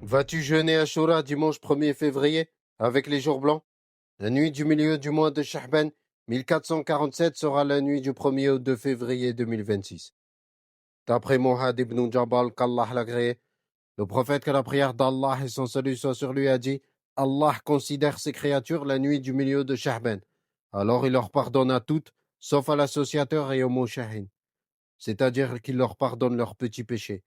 Vas-tu jeûner Ashura dimanche 1er février avec les jours blancs? La nuit du milieu du mois de Sha'ban 1447 sera la nuit du 1er au 2 février 2026. D'après Mohad ibn Jabal, qu'Allah l'agréé, le prophète que la prière d'Allah et son salut soit sur lui a dit: Allah considère ses créatures la nuit du milieu de Sha'ban. Alors il leur pardonne à toutes, sauf à l'associateur et au Mushahin. C'est-à-dire qu'il leur pardonne leurs petits péchés.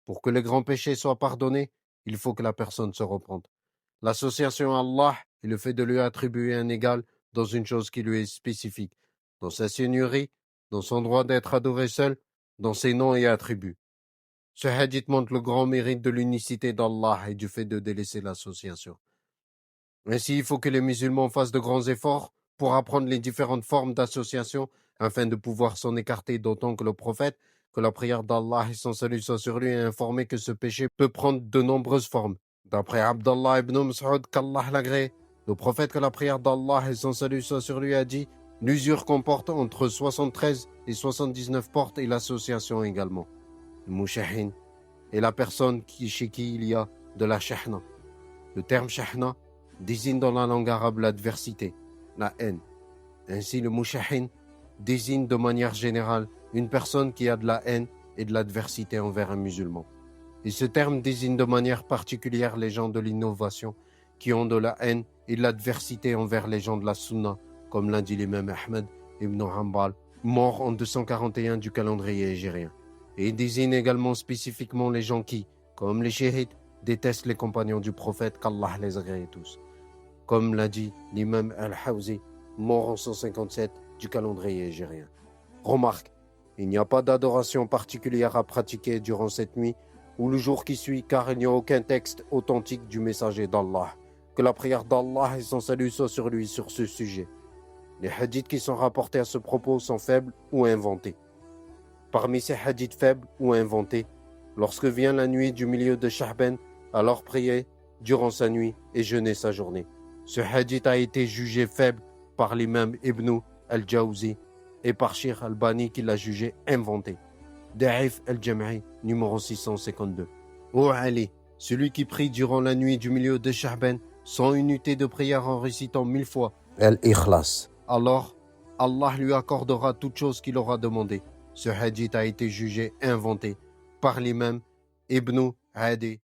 Pour que les grands péchés soient pardonnés, il faut que la personne se repente. L'association à Allah est le fait de lui attribuer un égal dans une chose qui lui est spécifique, dans sa seigneurie, dans son droit d'être adoré seul, dans ses noms et attributs. Ce hadith montre le grand mérite de l'unicité d'Allah et du fait de délaisser l'association. Ainsi, il faut que les musulmans fassent de grands efforts pour apprendre les différentes formes d'association afin de pouvoir s'en écarter, d'autant que le prophète, que la prière d'Allah et son salut soient sur lui, a informé que ce péché peut prendre de nombreuses formes. D'après Abdallah ibn Mas'ud, qu'Allah l'agrée, le prophète, que la prière d'Allah et son salut soient sur lui, a dit: l'usure comporte entre 73 et 79 portes et l'association également. Le mushahin est la personne chez qui il y a de la shahna. Le terme shahna désigne dans la langue arabe l'adversité, la haine. Ainsi, le mushahin désigne de manière générale une personne qui a de la haine et de l'adversité envers un musulman. Et ce terme désigne de manière particulière les gens de l'innovation qui ont de la haine et de l'adversité envers les gens de la sunna, comme l'a dit l'imam Ahmed ibn Hanbal, mort en 241 du calendrier hégérien. Et il désigne également spécifiquement les gens qui, comme les shahid, détestent les compagnons du prophète, qu'Allah les agrée tous. Comme l'a dit l'imam al-Hawzi, mort en 157 du calendrier hégérien. Remarque, il n'y a pas d'adoration particulière à pratiquer durant cette nuit ou le jour qui suit, car il n'y a aucun texte authentique du messager d'Allah. Que la prière d'Allah et son salut soient sur lui sur ce sujet. Les hadiths qui sont rapportés à ce propos sont faibles ou inventés. Parmi ces hadiths faibles ou inventés, lorsque vient la nuit du milieu de Sha'ban, alors priez durant sa nuit et jeûnez sa journée. Ce hadith a été jugé faible par l'imam Ibn al-Jawzi et par Sheikh al-Bani qui l'a jugé inventé. Da'if al-Jam'i, numéro 652. Ô Ali, celui qui prie durant la nuit du milieu de Sha'ban, sans unité de prière en récitant 1000 fois Al-Ikhlas, alors Allah lui accordera toute chose qu'il aura demandé. Ce hadith a été jugé inventé par l'imam Ibn Adi.